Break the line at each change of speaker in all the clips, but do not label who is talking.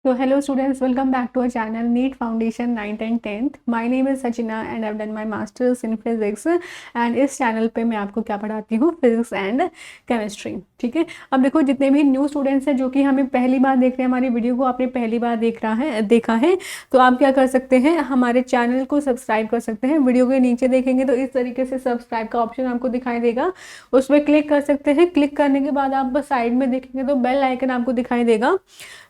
So hello students, welcome back to our channel NEET Foundation 9th and 10th. My name is Sachina and I've done my masters in physics and इस channel पे मैं आपको क्या पढ़ाती हूँ, physics and chemistry. ठीक है, अब देखो जितने भी न्यू स्टूडेंट्स हैं जो कि हमें पहली बार देख रहे हैं, हमारी वीडियो को आपने पहली बार देखा है तो आप क्या कर सकते हैं, हमारे चैनल को सब्सक्राइब कर सकते हैं। वीडियो के नीचे देखेंगे तो इस तरीके से सब्सक्राइब का ऑप्शन आपको दिखाई देगा, उस पर क्लिक कर सकते हैं। क्लिक करने के बाद आप बस साइड में देखेंगे तो बेल आइकन आपको दिखाई देगा।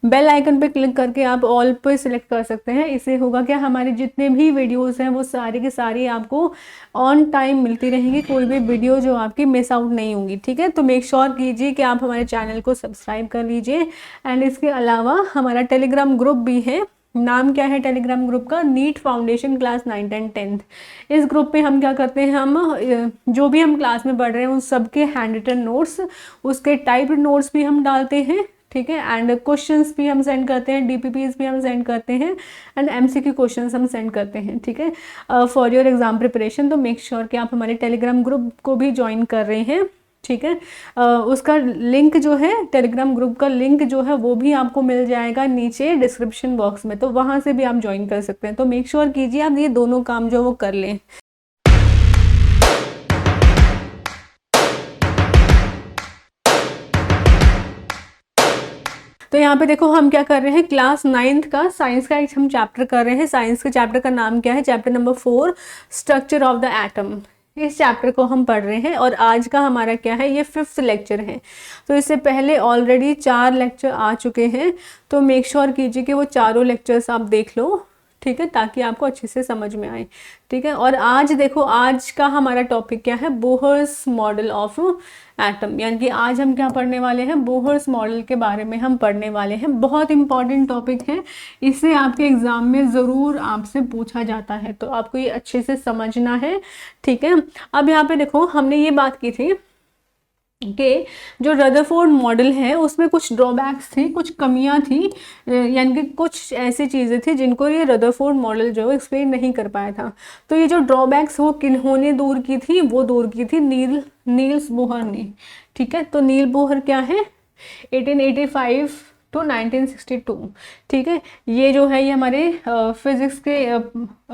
बेल आइकन पे क्लिक करके आप ऑल पे सिलेक्ट कर सकते हैं। इससे होगा क्या, हमारे जितने भी वीडियोस हैं वो सारी की सारी आपको ऑन टाइम मिलती रहेंगी, कोई भी वीडियो जो आपकी मिस आउट नहीं होंगी। ठीक है, तो मेक श्योर कीजिए कि आप हमारे चैनल को सब्सक्राइब कर लीजिए। एंड इसके अलावा हमारा टेलीग्राम ग्रुप भी है। नाम क्या है टेलीग्राम ग्रुप का? NEET foundation class 9th and 10th। इस ग्रुप में हम क्या करते हैं, हम जो भी हम क्लास में पढ़ रहे हैं उन सबके हैंड रिटन नोट्स, उसके टाइप नोट्स भी हम डालते हैं। ठीक है, एंड क्वेश्चंस भी हम सेंड करते हैं, डीपीपीज भी हम सेंड करते हैं एंड एमसीक्यू क्वेश्चंस हम सेंड करते हैं। ठीक है, फॉर योर एग्जाम प्रिपरेशन। तो मेक श्योर कि आप हमारे टेलीग्राम ग्रुप को भी ज्वाइन कर रहे हैं। ठीक है, उसका लिंक जो है, टेलीग्राम ग्रुप का लिंक जो है वो भी आपको मिल जाएगा नीचे डिस्क्रिप्शन बॉक्स में, तो वहाँ से भी आप ज्वाइन कर सकते हैं। तो मेक श्योर कीजिए आप ये दोनों काम जो वो कर लें। तो यहाँ पे देखो हम क्या कर रहे हैं, क्लास 9th का साइंस का एक हम चैप्टर कर रहे हैं। साइंस के चैप्टर का नाम क्या है? Chapter number 4, structure of the atom. इस चैप्टर को हम पढ़ रहे हैं और आज का हमारा क्या है, ये 5th लेक्चर है। तो इससे पहले ऑलरेडी 4 लेक्चर आ चुके हैं, तो मेक श्योर कीजिए कि वो चारों लेक्चर्स आप देख लो। ठीक है, ताकि आपको अच्छे से समझ में आए। ठीक है, और आज देखो आज का हमारा टॉपिक क्या है, बोहर्स मॉडल ऑफ एटम। यानी कि आज हम क्या पढ़ने वाले हैं, बोहर्स मॉडल के बारे में हम पढ़ने वाले हैं। बहुत इंपॉर्टेंट टॉपिक है, इसे आपके एग्जाम में ज़रूर आपसे पूछा जाता है, तो आपको ये अच्छे से समझना है। ठीक है, अब यहाँ पे देखो हमने ये बात की थी कि जो रदरफोर्ड मॉडल है उसमें कुछ ड्रॉबैक्स थी, कुछ कमियां थी, यानी कि कुछ ऐसी चीज़ें थी जिनको ये रदरफोर्ड मॉडल जो है एक्सप्लेन नहीं कर पाया था। तो ये जो ड्रॉबैक्स वो किन्होंने दूर की थी, वो दूर की थी नील्स बोहर ने। ठीक है, तो नील बोहर क्या है, 1885 टू 1962। ठीक है, ये जो है ये हमारे फिजिक्स के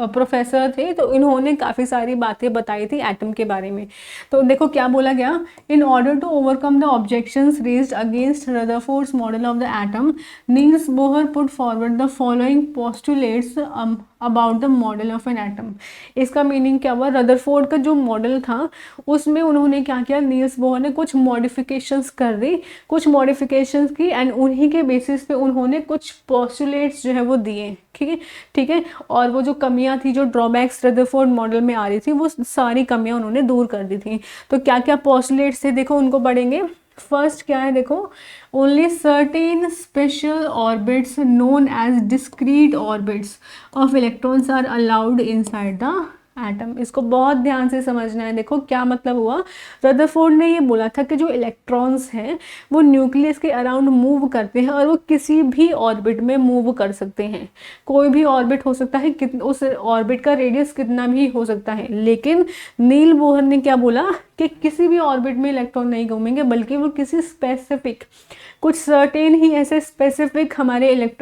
प्रोफेसर थे, तो इन्होंने काफ़ी सारी बातें बताई थी एटम के बारे में। तो देखो क्या बोला गया, in order to overcome the objections raised against Rutherford's model of the atom, Niels Bohr put forward the following postulates about the model of an atom. इसका मीनिंग क्या हुआ, रदरफोर्ड का जो मॉडल था उसमें उन्होंने क्या किया, नील्स बोहर ने कुछ मॉडिफिकेशंस कर दी, कुछ मॉडिफिकेशंस की, एंड उन्हीं के बेसिस पे उन्होंने कुछ पोस्टुलेट्स जो है वो दिए। ठीक है, ठीक है, और वो जो कमियां थी, जो ड्रॉबैक्स रदरफोर्ड मॉडल में आ रही थी, वो सारी कमियां उन्होंने दूर कर दी थी। तो क्या क्या पोस्टुलेट्स थे देखो, उनको पढ़ेंगे। फर्स्ट क्या है देखो, only certain special orbits known as discrete orbits of electrons are allowed inside the atom. इसको बहुत ध्यान से समझना है। देखो क्या मतलब हुआ, रदरफोर्ड ने ये बोला था कि जो इलेक्ट्रॉन्स हैं वो न्यूक्लियस के अराउंड मूव करते हैं और वो किसी भी ऑर्बिट में मूव कर सकते हैं। कोई भी ऑर्बिट हो सकता है, उस ऑर्बिट का रेडियस कितना भी हो सकता है, लेकिन नील बोहर ने क्या बोला कि किसी भी ऑर्बिट में इलेक्ट्रॉन नहीं घूमेंगे, बल्कि वो किसी स्पेसिफिक, कुछ सर्टेन ही ऐसे स्पेसिफिक हमारे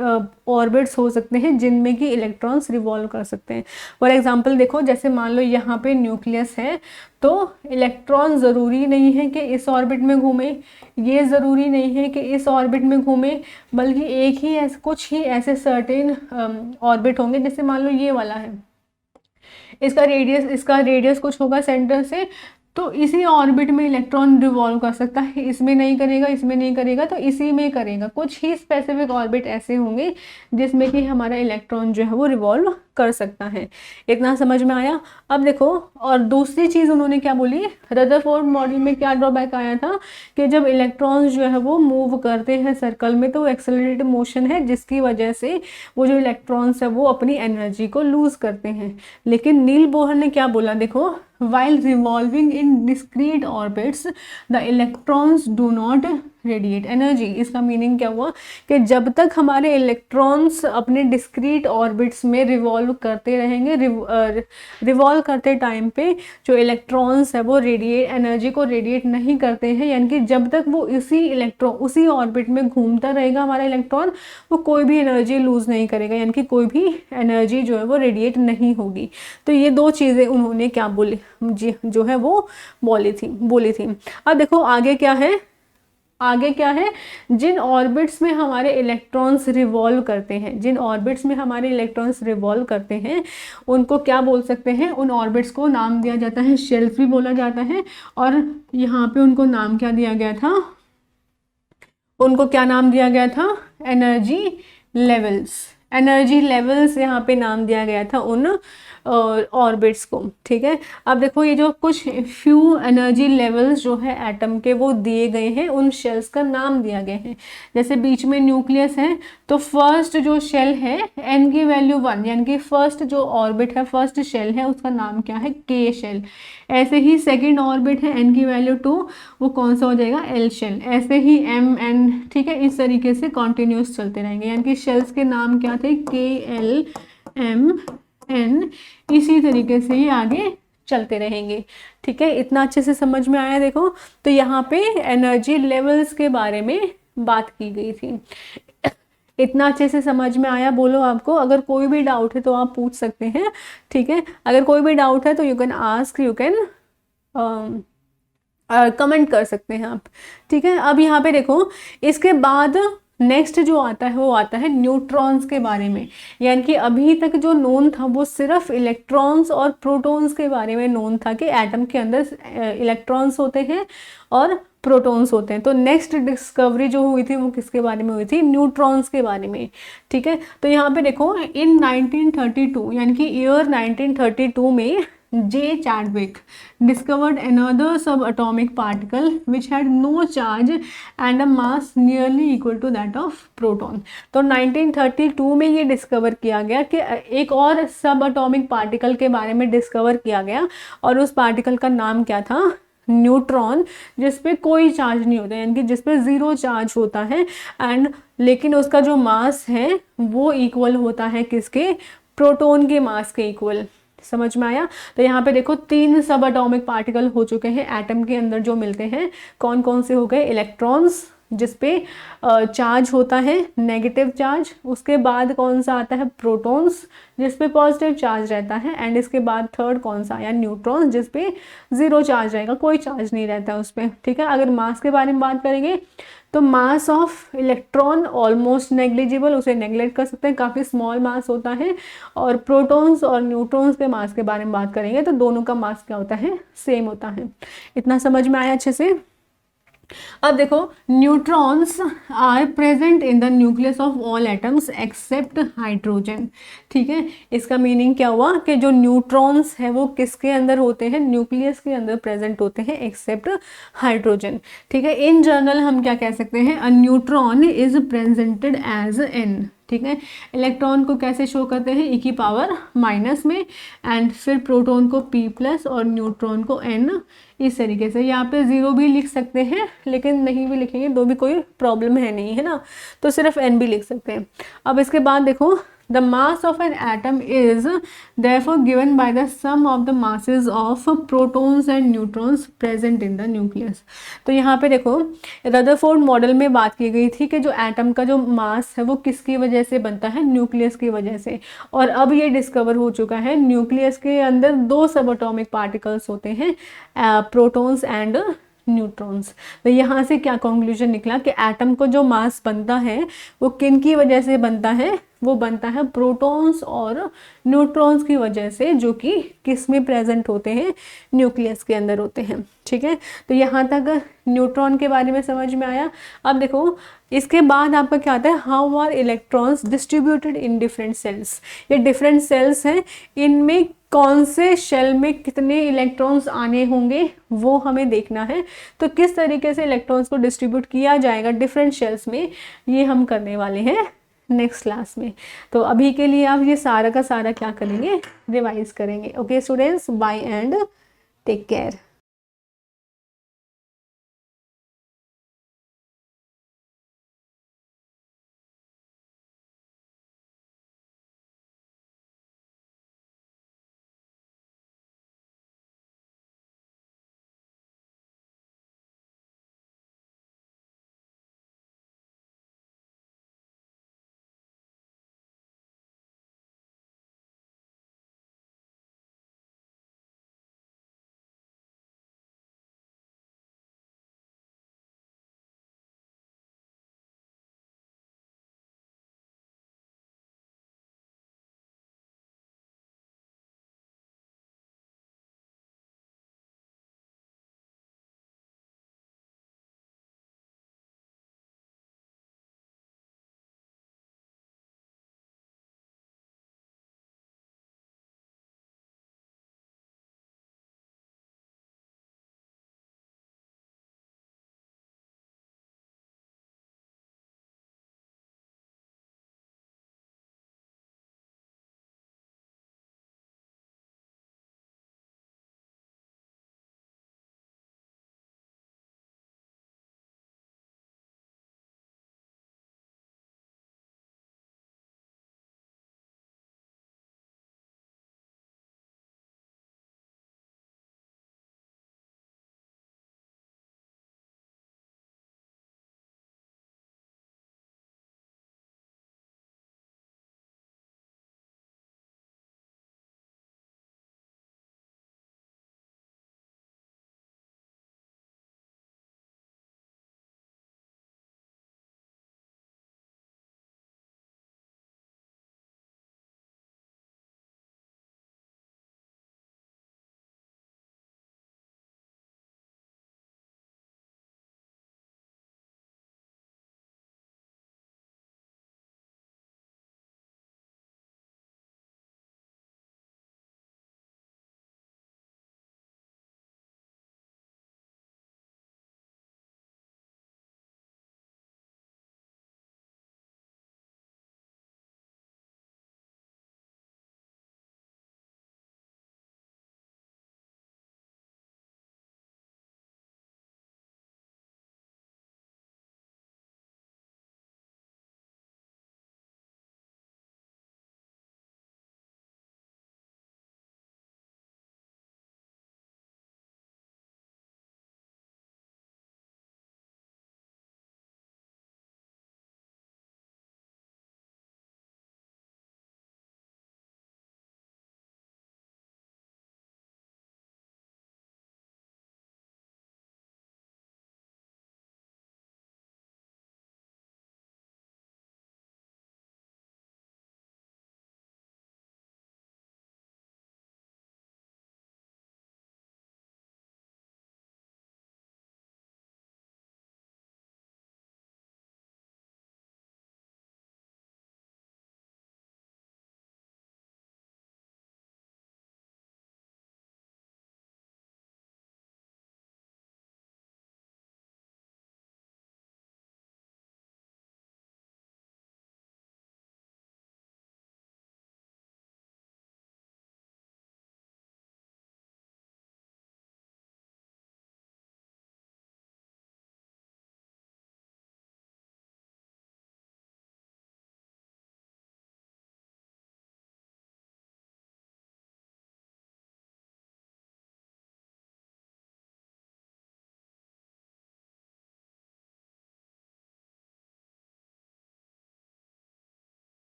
ऑर्बिट्स हो सकते हैं जिनमें कि इलेक्ट्रॉन्स रिवॉल्व कर सकते हैं। फॉर एग्जांपल देखो, जैसे मान लो यहाँ पे न्यूक्लियस है, तो इलेक्ट्रॉन ज़रूरी नहीं है कि इस ऑर्बिट में घूमे, ये ज़रूरी नहीं है कि इस ऑर्बिट में घूमे, बल्कि एक ही ऐसे कुछ ही ऐसे सर्टेन ऑर्बिट होंगे। जैसे मान लो ये वाला है, इसका रेडियस कुछ होगा सेंटर से, तो इसी ऑर्बिट में इलेक्ट्रॉन रिवॉल्व कर सकता है, इसमें नहीं करेगा, इसमें नहीं करेगा, तो इसी में करेगा। कुछ ही स्पेसिफिक ऑर्बिट ऐसे होंगे जिसमें कि हमारा इलेक्ट्रॉन जो है वो रिवॉल्व कर सकता है। इतना समझ में आया? अब देखो, और दूसरी चीज़ उन्होंने क्या बोली, रदरफोर्ड मॉडल में क्या ड्रॉबैक आया था कि जब इलेक्ट्रॉन्स जो है वो मूव करते हैं सर्कल में, तो वो एक्सेलरेटेड मोशन है, जिसकी वजह से वो जो इलेक्ट्रॉन्स है वो अपनी एनर्जी को लूज करते हैं। लेकिन नील बोहर ने क्या बोला देखो, while revolving in discrete orbits the electrons do not radiate energy. इसका मीनिंग क्या हुआ कि जब तक हमारे इलेक्ट्रॉन्स अपने डिस्क्रीट ऑर्बिट्स में रिवॉल्व करते रहेंगे, रिवॉल्व करते टाइम पे जो इलेक्ट्रॉन्स है वो रेडिएट एनर्जी को रेडिएट नहीं करते हैं, यानी कि जब तक वो उसी ऑर्बिट में घूमता रहेगा हमारा इलेक्ट्रॉन, वो कोई भी एनर्जी लूज नहीं करेगा, यानी कि कोई भी एनर्जी जो है वो रेडिएट नहीं होगी। तो ये दो चीज़ें उन्होंने क्या बोली, जो है वो बोली थी। अब देखो आगे क्या है, आगे क्या है, जिन ऑर्बिट्स में हमारे इलेक्ट्रॉन्स रिवॉल्व करते हैं, जिन ऑर्बिट्स में हमारे इलेक्ट्रॉन्स रिवॉल्व करते हैं उनको क्या बोल सकते हैं, उन ऑर्बिट्स को नाम दिया जाता है शेल्स भी बोला जाता है। और यहाँ पे उनको नाम क्या दिया गया था, उनको क्या नाम दिया गया था, एनर्जी लेवल्स। एनर्जी लेवल्स यहाँ पे नाम दिया गया था उन ऑर्बिट्स को, ठीक है। अब देखो ये जो कुछ फ्यू एनर्जी लेवल्स जो है एटम के वो दिए गए हैं, उन शेल्स का नाम दिया गया है। जैसे बीच में न्यूक्लियस है तो फर्स्ट जो शेल है n की वैल्यू 1, यानी कि फर्स्ट जो ऑर्बिट है, फर्स्ट शेल है, उसका नाम क्या है, k शेल। ऐसे ही सेकेंड ऑर्बिट है n की वैल्यू 2, वो कौन सा हो जाएगा, l शेल। ऐसे ही m n, ठीक है, इस तरीके से कॉन्टिन्यूस चलते रहेंगे, यानी कि शेल्स के नाम क्या थे, k l m n, इसी तरीके से ही आगे चलते रहेंगे, ठीक है। इतना अच्छे से समझ में आया। देखो तो यहाँ पे एनर्जी लेवल्स के बारे में बात की गई थी। इतना अच्छे से समझ में आया, बोलो आपको। अगर कोई भी डाउट है तो आप पूछ सकते हैं, ठीक है। अगर कोई भी डाउट है तो you can ask, you can comment कर सकते हैं आप, ठीक है। अब यहाँ पे देखो इसके बाद नेक्स्ट जो आता है वो आता है न्यूट्रॉन्स के बारे में, यानी कि अभी तक जो नोन था वो सिर्फ इलेक्ट्रॉन्स और प्रोटॉन्स के बारे में नोन था कि एटम के अंदर इलेक्ट्रॉन्स होते हैं और प्रोटॉन्स होते हैं। तो नेक्स्ट डिस्कवरी जो हुई थी वो किसके बारे में हुई थी, न्यूट्रॉन्स के बारे में, ठीक है। तो यहाँ पे देखो इन 1932, यानी कि ईयर 1932 में जे Chadwick discovered another subatomic particle which had no charge and a mass nearly equal to that of proton। तो 1932 में ये डिस्कवर किया गया कि एक और सब अटोमिक पार्टिकल के बारे में डिस्कवर किया गया, और उस पार्टिकल का नाम क्या था, न्यूट्रॉन, जिसपे कोई चार्ज नहीं होता, यानी कि जिसपे ज़ीरो चार्ज होता है, एंड लेकिन उसका जो मास है वो इक्वल होता है किसके, प्रोटॉन के मास के इक्वल। समझ में आया। तो यहाँ पे देखो 3 सब एटॉमिक पार्टिकल हो चुके हैं एटम के अंदर जो मिलते हैं। कौन कौन से हो गए, इलेक्ट्रॉन्स जिसपे चार्ज होता है नेगेटिव चार्ज, उसके बाद कौन सा आता है, प्रोटॉन्स जिसपे पॉजिटिव चार्ज रहता है, एंड इसके बाद थर्ड कौन सा आया, न्यूट्रॉन्स जिसपे ज़ीरो चार्ज रहेगा, कोई चार्ज नहीं रहता है उस पर, ठीक है। अगर मास के बारे में बात करेंगे तो mass of electron almost negligible, उसे नेग्लेक्ट कर सकते हैं, काफ़ी स्मॉल मास होता है। और प्रोटॉन्स और न्यूट्रॉन्स के मास के बारे में बात करेंगे तो दोनों का मास क्या होता है, सेम होता है। इतना समझ में आया अच्छे से। अब देखो neutrons are present in the nucleus of all atoms except hydrogen, ठीक है। इसका मीनिंग क्या हुआ कि जो न्यूट्रॉन्स है वो किसके अंदर होते हैं, न्यूक्लियस के अंदर प्रेजेंट होते हैं एक्सेप्ट हाइड्रोजन, ठीक है। इन जनरल हम क्या कह सकते हैं, a neutron is presented as n, ठीक है। इलेक्ट्रॉन को कैसे शो करते हैं, e की पावर माइनस में, एंड फिर प्रोटॉन को p+ और न्यूट्रॉन को n, इस तरीके से। यहाँ पे 0 भी लिख सकते हैं, लेकिन नहीं भी लिखेंगे तो भी कोई प्रॉब्लम है नहीं, है ना, तो सिर्फ n भी लिख सकते हैं। अब इसके बाद देखो the mass of an atom is therefore given by the sum of the masses of protons and neutrons present in the nucleus. तो यहाँ पे देखो रदरफोर्ड मॉडल में बात की गई थी कि जो एटम का जो मास है वो किसकी वजह से बनता है, न्यूक्लियस की वजह से। और अब ये डिस्कवर हो चुका है न्यूक्लियस के अंदर 2 सब एटॉमिक पार्टिकल्स होते हैं, प्रोटॉन्स एंड न्यूट्रॉन्स। तो यहाँ से क्या कंक्लूजन निकला कि एटम को जो मास बनता है वो किन की वजह से बनता है, वो बनता है प्रोटॉन्स और न्यूट्रॉन्स की वजह से, जो कि किस में प्रेजेंट होते हैं, न्यूक्लियस के अंदर होते हैं, ठीक है। तो यहाँ तक न्यूट्रॉन के बारे में समझ में आया। अब देखो इसके बाद आपका क्या आता है, how are electrons distributed in different shells. ये डिफरेंट सेल्स हैं, इनमें कौन से शेल में कितने इलेक्ट्रॉन्स आने होंगे वो हमें देखना है। तो किस तरीके से इलेक्ट्रॉन्स को डिस्ट्रीब्यूट किया जाएगा डिफरेंट शेल्स में, ये हम करने वाले हैं नेक्स्ट क्लास में। तो अभी के लिए आप ये सारा का सारा क्या करेंगे, रिवाइज करेंगे। Okay students, bye and take care.